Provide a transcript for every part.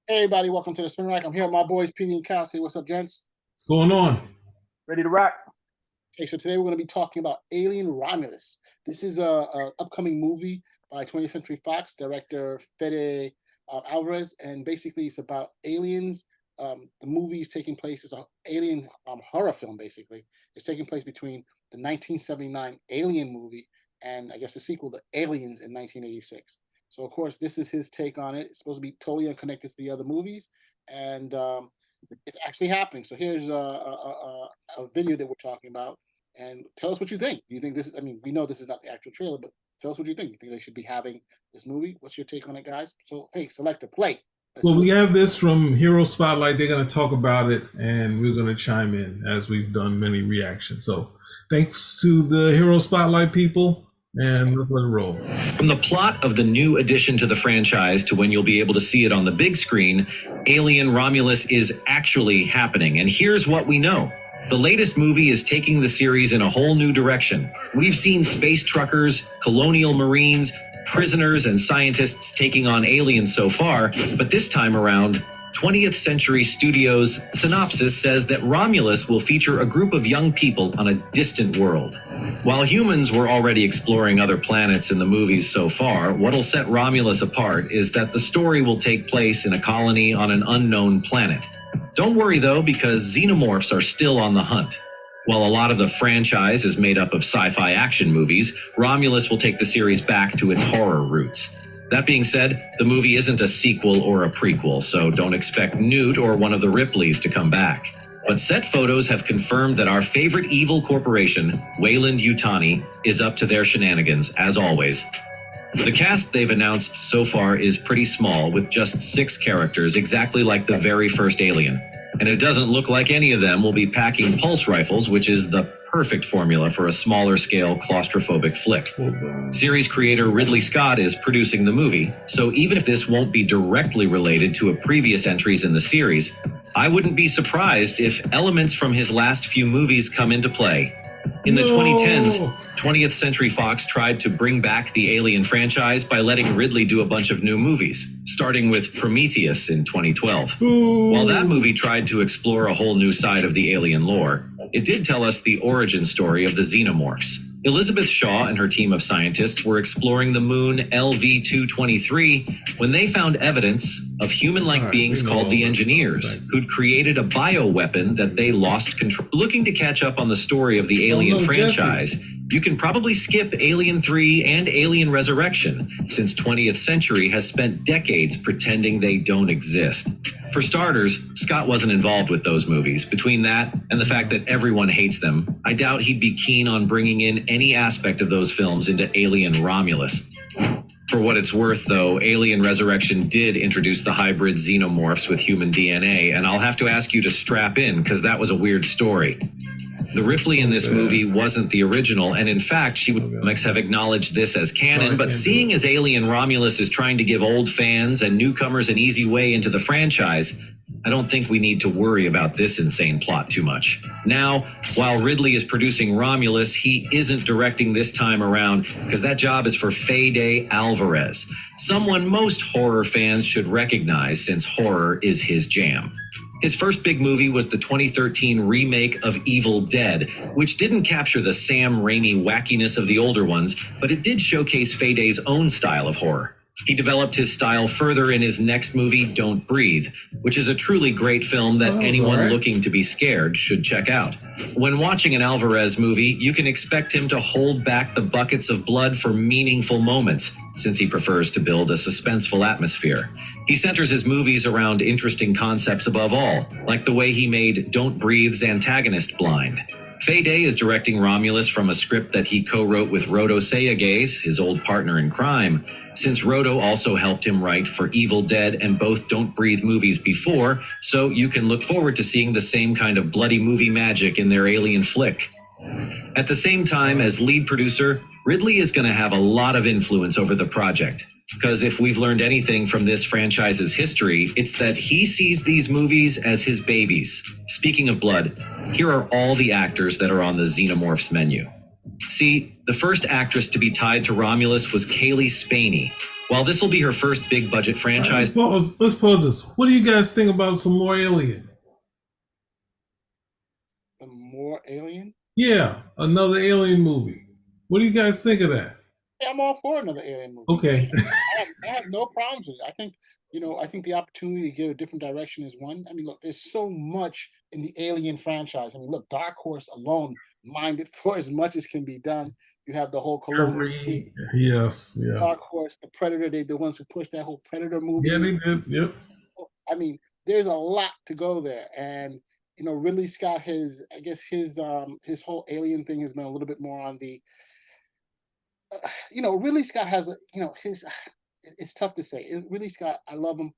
Hey everybody, welcome to the Spin Rack. I'm here with my boys, PD and Cal. Say what's up, gents? What's going on? Ready to rock? Okay, so today we're going to be talking about Alien Romulus. This is a upcoming movie by 20th Century Fox director Fede Alvarez, and basically it's about aliens. The movie is taking place as an alien horror film. Basically, it's taking place between the 1979 Alien movie and I guess the sequel, The Aliens, in 1986. So of course, this is his take on it. It's supposed to be totally unconnected to the other movies, and it's actually happening. So here's a video that we're talking about, and tell us what you think. Do you think this is? I mean, we know this is not the actual trailer, but tell us what you think. You think they should be having this movie? What's your take on it, guys? So hey, selector, play. Well, we have this from Hero Spotlight. They're going to talk about it, and we're going to chime in as we've done many reactions. So thanks to the Hero Spotlight people, and let's let it roll. From the plot of the new addition to the franchise to when you'll be able to see it on the big screen, Alien Romulus is actually happening. And here's what we know. The latest movie is taking the series in a whole new direction. We've seen space truckers, colonial marines, prisoners, and scientists taking on aliens so far, but this time around, 20th Century Studios' synopsis says that Romulus will feature a group of young people on a distant world. While humans were already exploring other planets in the movies so far, what'll set Romulus apart is that the story will take place in a colony on an unknown planet. Don't worry though, because xenomorphs are still on the hunt. While a lot of the franchise is made up of sci-fi action movies, Romulus will take the series back to its horror roots. That being said, the movie isn't a sequel or a prequel, so don't expect Newt or one of the Ripleys to come back. But set photos have confirmed that our favorite evil corporation, Weyland-Yutani, is up to their shenanigans, as always. The cast they've announced so far is pretty small, with just 6 characters, exactly like the very first Alien. And it doesn't look like any of them will be packing pulse rifles, which is the perfect formula for a smaller scale claustrophobic flick. Series creator Ridley Scott is producing the movie, so even if this won't be directly related to previous entries in the series, I wouldn't be surprised if elements from his last few movies come into play. In the 2010s, 20th Century Fox tried to bring back the Alien franchise by letting Ridley do a bunch of new movies, starting with Prometheus in 2012. While that movie tried to explore a whole new side of the alien lore, it did tell us the origin story of the xenomorphs. Elizabeth Shaw and her team of scientists were exploring the moon LV-223 when they found evidence of human-like beings called the Engineers, who'd created a bioweapon that they lost control. Looking to catch up on the story of the Alien franchise, you can probably skip Alien 3 and Alien Resurrection, since 20th Century has spent decades pretending they don't exist. For starters, Scott wasn't involved with those movies. Between that and the fact that everyone hates them, I doubt he'd be keen on bringing in any aspect of those films into Alien Romulus. For what it's worth, though, Alien Resurrection did introduce the hybrid xenomorphs with human DNA, and I'll have to ask you to strap in, because that was a weird story. The Ripley in this movie wasn't the original, and in fact, comics have acknowledged this as canon, but seeing as Alien Romulus is trying to give old fans and newcomers an easy way into the franchise, I don't think we need to worry about this insane plot too much. Now, while Ridley is producing Romulus, he isn't directing this time around, because that job is for Fede Alvarez, someone most horror fans should recognize since horror is his jam. His first big movie was the 2013 remake of Evil Dead, which didn't capture the Sam Raimi wackiness of the older ones, but it did showcase Fede's own style of horror. He developed his style further in his next movie, Don't Breathe, which is a truly great film that anyone looking to be scared should check out. When watching an Alvarez movie, you can expect him to hold back the buckets of blood for meaningful moments, since he prefers to build a suspenseful atmosphere. He centers his movies around interesting concepts above all, like the way he made Don't Breathe's antagonist blind. Fede is directing Romulus from a script that he co-wrote with Rodo Sayagues, his old partner in crime, since Rodo also helped him write for Evil Dead and both Don't Breathe movies before, so you can look forward to seeing the same kind of bloody movie magic in their alien flick. At the same time, as lead producer, Ridley is going to have a lot of influence over the project. Because if we've learned anything from this franchise's history, it's that he sees these movies as his babies. Speaking of blood, here are all the actors that are on the Xenomorphs menu. See, the first actress to be tied to Romulus was Kaylee Spaney. While this will be her first big budget franchise. Let's pause this. What do you guys think about some more Alien? More Alien? Yeah, another Alien movie. What do you guys think of that? Yeah, I'm all for another Alien movie. Okay. I have no problems with it. I think, I think the opportunity to give a different direction is one. I mean, look, there's so much in the Alien franchise. I mean, look, Dark Horse alone mined it for as much as can be done. You have the whole Colonial Yes, yeah. Dark Horse, the Predator. They the ones who pushed that whole Predator movie. Yeah, they did. Yep. I mean, there's a lot to go there, and Ridley Scott has, I guess, his whole Alien thing has been a little bit more on the. Ridley Scott has his. It's tough to say. Ridley Scott, I love him.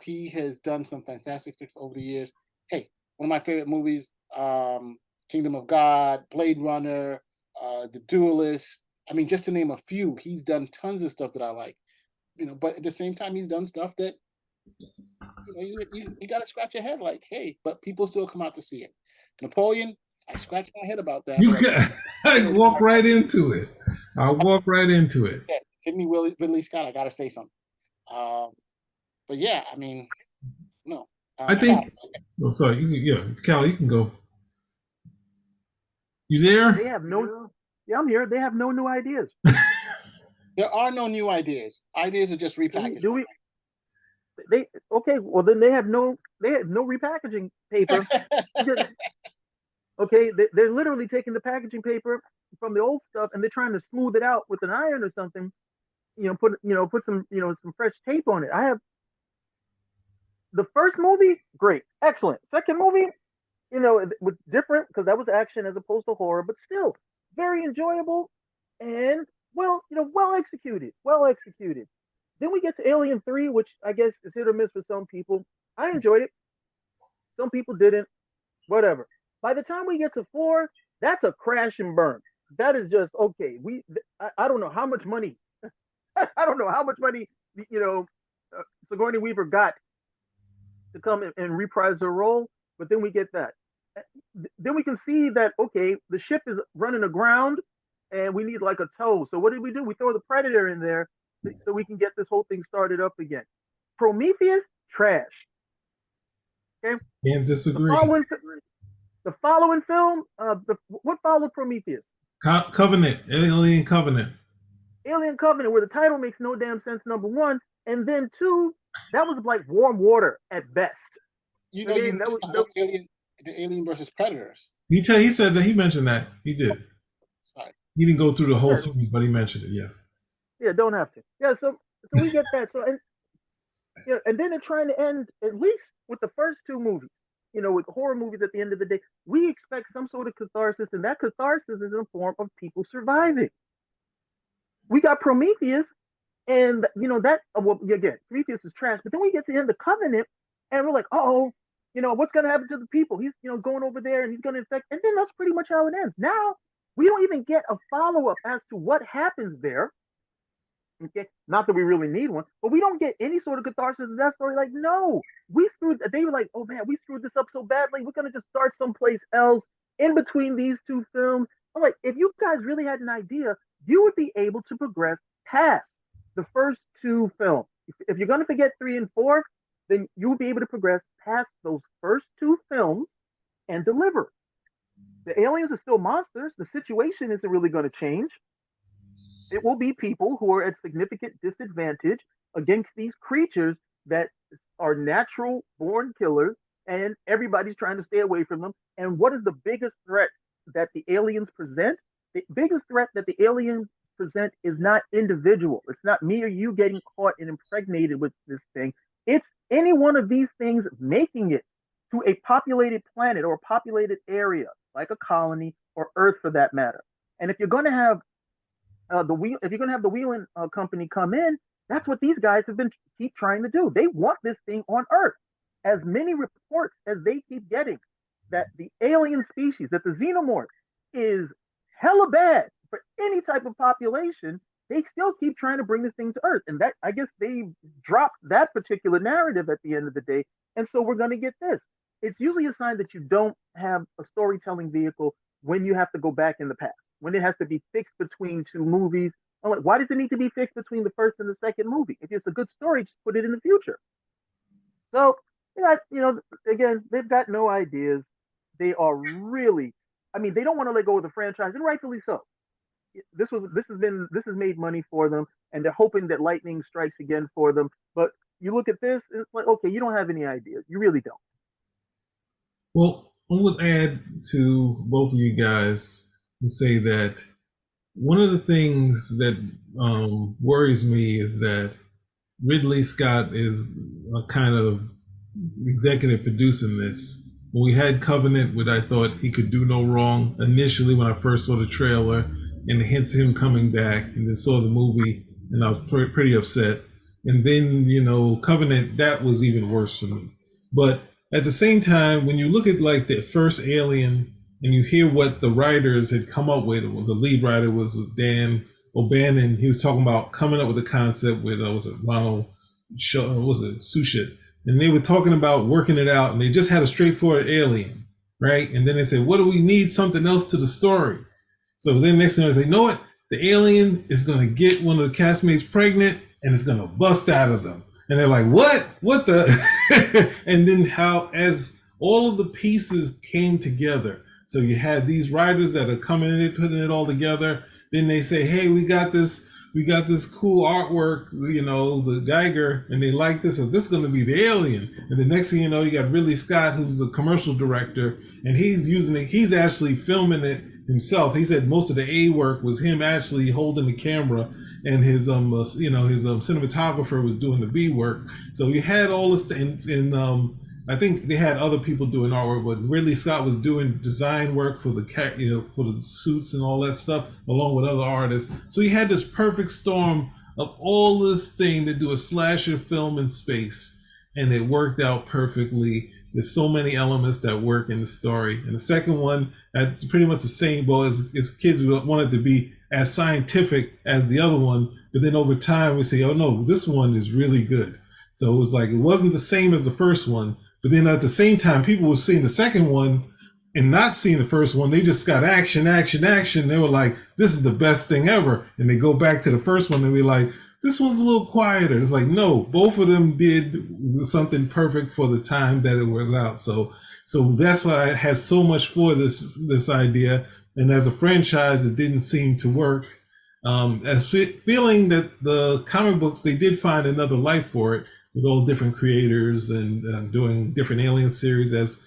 He has done some fantastic things over the years. Hey, one of my favorite movies, Kingdom of God, Blade Runner, The Duelist. I mean, just to name a few, he's done tons of stuff that I like. But at the same time, he's done stuff that you got to scratch your head like, hey, but people still come out to see it. Napoleon, I scratch my head about that. I walk right into it. I'll walk right into it. Yeah, give me Ridley Scott. I got to say something. But yeah, I mean, no. I think. Oh, sorry. Cal, you can go. You there? They have no. Yeah, I'm here. They have no new ideas. There are no new ideas. Ideas are just repackaged. Do we? They okay. Well, then they have no repackaging paper. Okay, they're literally taking the packaging paper from the old stuff and they're trying to smooth it out with an iron or something. Put some some fresh tape on it. I have the first movie, great, excellent. Second movie, it was different because that was action as opposed to horror, but still very enjoyable and well executed. Well executed. Then we get to Alien 3, which I guess is hit or miss for some people. I enjoyed it. Some people didn't. Whatever. By the time we get to 4, that's a crash and burn. That is just okay. I don't know how much money. I don't know how much money Sigourney Weaver got to come and reprise her role, but then we get that. Then we can see that okay, the ship is running aground, and we need like a tow. So what did we do? We throw the Predator in there so we can get this whole thing started up again. Prometheus, trash. Okay, can't disagree. The following film, what followed Prometheus? Covenant, Alien Covenant. Alien Covenant, where the title makes no damn sense, number one. And then 2, that was like warm water at best. The Alien versus Predators. He said that he mentioned that. He did. Sorry. He didn't go through the whole series, but he mentioned it, yeah. Yeah, don't have to. Yeah, so we get that. So and then they're trying to end at least with the first 2 movies. With horror movies at the end of the day, we expect some sort of catharsis, and that catharsis is in the form of people surviving. We got Prometheus, and again, Prometheus is trash, but then we get to the end of Covenant, and we're like, what's going to happen to the people? He's, going over there, and he's going to infect, and then that's pretty much how it ends. Now, we don't even get a follow-up as to what happens there. Okay, not that we really need one, but we don't get any sort of catharsis in that story. Like, no, they were like, oh man, we screwed this up so badly. We're going to just start someplace else in between these 2 films. I'm like, if you guys really had an idea, you would be able to progress past the first 2 films. If you're going to forget 3 and 4, then you will be able to progress past those first 2 films and deliver. The aliens are still monsters. The situation isn't really going to change. It will be people who are at significant disadvantage against these creatures that are natural born killers, and everybody's trying to stay away from them. And what is the biggest threat that the aliens present? The biggest threat that the aliens present is not individual. It's not me or you getting caught and impregnated with this thing. It's any one of these things making it to a populated planet or a populated area, like a colony or Earth for that matter. And if you're going to have the Wheeling company come in, that's what these guys have been keep trying to do. They want this thing on Earth. As many reports as they keep getting that the alien species, that the xenomorph is hella bad for any type of population, they still keep trying to bring this thing to Earth. And that, I guess they dropped that particular narrative at the end of the day. And so we're going to get this. It's usually a sign that you don't have a storytelling vehicle when you have to go back in the past. when it has to be fixed between two movies. I'm like, why does it need to be fixed between the first and the second movie? If it's a good story, just put it in the future. So, again, they've got no ideas. They are really, I mean, they don't want to let go of the franchise, and rightfully so. This has made money for them, and they're hoping that lightning strikes again for them. But you look at this, and it's like, okay, you don't have any ideas. You really don't. Well, I would add to both of you guys and say that one of the things that worries me is that Ridley Scott is a kind of executive producing this. When we had Covenant, which I thought he could do no wrong initially when I first saw the trailer and the hints of him coming back, and then saw the movie, and I was pretty upset. And then, Covenant, that was even worse for me. But at the same time, when you look at like the first Alien and you hear what the writers had come up with, the lead writer was Dan O'Bannon. He was talking about coming up with a concept with was it Ronald Suchet, and they were talking about working it out, and they just had a straightforward alien, right? And then they said, what do we need? Something else to the story. So then next thing they say, you know what? The alien is going to get one of the castmates pregnant, and it's going to bust out of them. And they're like, what? What the? And then how, as all of the pieces came together. So you had these writers that are coming in and putting it all together. Then they say, hey, we got this cool artwork, the Geiger, and they like this, so this is going to be the alien. And the next thing you know, you got Ridley Scott, who's the commercial director, and he's actually filming it himself. He said most of the A work was him actually holding the camera, and his cinematographer was doing the B work. So you had all this, and I think they had other people doing artwork, but Ridley Scott was doing design work for the for the suits and all that stuff, along with other artists. So you had this perfect storm of all this thing to do a slasher film in space, and it worked out perfectly. There's so many elements that work in the story. And the second one, that's pretty much the same. Well, as kids, we wanted to be as scientific as the other one, but then over time we say, oh no, this one is really good. So it was like, it wasn't the same as the first one, but then at the same time, people were seeing the second one and not seeing the first one. They just got action. They were like, this is the best thing ever. And they go back to the first one and we're like, this one's a little quieter. It's like, no, both of them did something perfect for the time that it was out. So that's why I had so much for this idea. And as a franchise, it didn't seem to work. As feeling that the comic books, they did find another life for it with all different creators and doing different alien series, as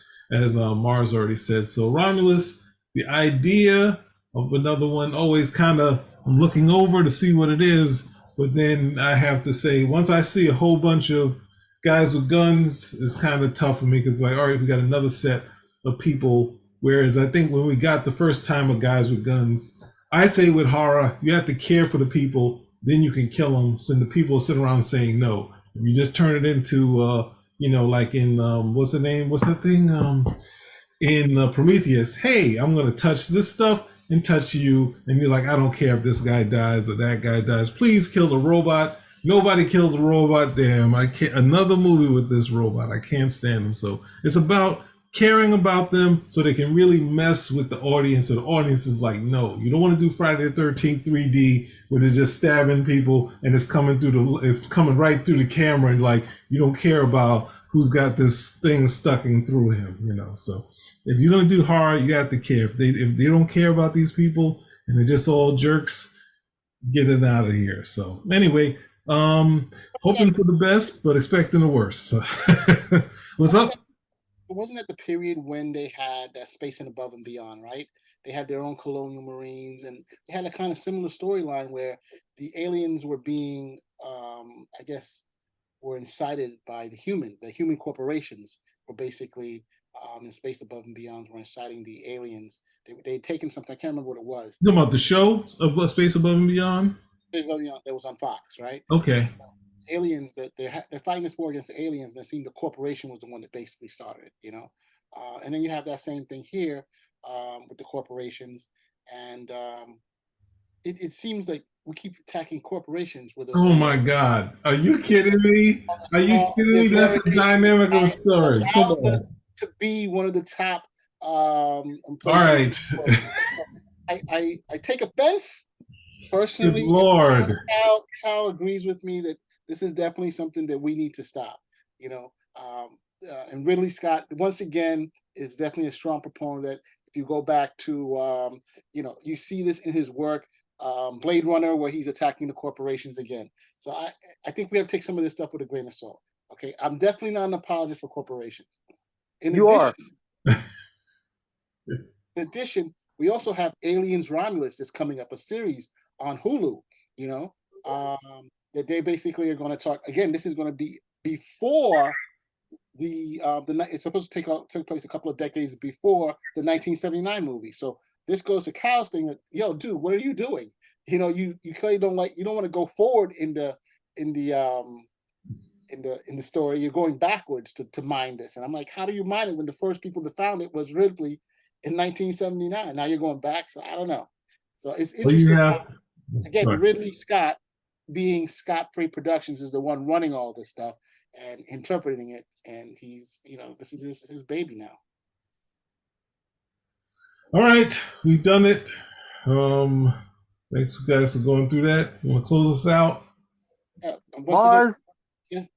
Mars already said. So Romulus, the idea of another one, always kind of, I'm looking over to see what it is. But then I have to say, once I see a whole bunch of guys with guns, it's kind of tough for me, because like, all right, we got another set of people. Whereas I think when we got the first time of guys with guns, I say with horror, you have to care for the people, then you can kill them. So the people sit around saying no. If you just turn it into, like in, what's the name? What's that thing? In Prometheus, hey, I'm going to touch this stuff and touch you. And you're like, I don't care if this guy dies or that guy dies. Please kill the robot. Nobody killed the robot. Damn, I can't. Another movie with this robot. I can't stand them. So it's about caring about them so they can really mess with the audience. So the audience is like, no, you don't want to do Friday the 13th 3D where they're just stabbing people and it's coming right through the camera, and like, you don't care about who's got this thing stuck in through him, So if you're gonna do horror, you have to care. If they don't care about these people and they're just all jerks, get it out of here. So anyway, hoping for the best but expecting the worst. So what's up? Wasn't that the period when they had that Space and Above and Beyond, right? They had their own colonial marines, and they had a kind of similar storyline where the aliens were being, were incited by the human corporations were basically, in Space Above and Beyond, were inciting the aliens. They'd taken something, I can't remember what it was. You talking about the show of Space Above and Beyond? That was on Fox, right? Okay. So, aliens, that they're fighting this war against the aliens, and it seemed the corporation was the one that basically started it, and then you have that same thing here with the corporations, and it seems like we keep attacking corporations with oh my God, are you kidding me? Are you kidding me? That's the dynamic of the story. Come on. To be one of the top all right. I take offense Good personally. Lord. Cal agrees with me that this is definitely something that we need to stop. You know, and Ridley Scott once again is definitely a strong proponent that if you go back to you see this in his work, Blade Runner, where he's attacking the corporations again. So I think we have to take some of this stuff with a grain of salt. Okay, I'm definitely not an apologist for corporations. You are. In addition, we also have Aliens Romulus that's coming up, a series on Hulu. You know, that they basically are going to talk again. This is going to be before it's supposed to take place a couple of decades before the 1979 movie. So this goes to Cal's thing that, yo, dude, what are you doing? You know, you clearly don't want to go forward in the story. You're going backwards to mine this. And I'm like, how do you mine it when the first people that found it was Ridley in 1979? Now you're going back. So I don't know. So it's interesting. Again, Sorry. Ridley Scott, being Scott Free Productions, is the one running all this stuff and interpreting it. And he's, this is his baby now. All right, we've done it. Thanks, guys, for going through that. You want to close us out? Mars, again,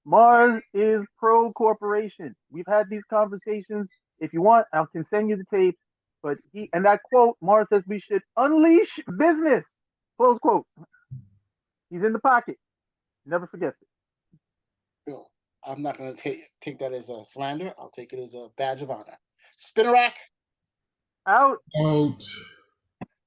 Mars is pro corporation. We've had these conversations. If you want, I can send you the tapes. But and that quote, Mars says we should unleash business. Close quote. He's in the pocket. Never forget it. Bill, I'm not going to take that as a slander. I'll take it as a badge of honor. Spinnerack. Out. Out.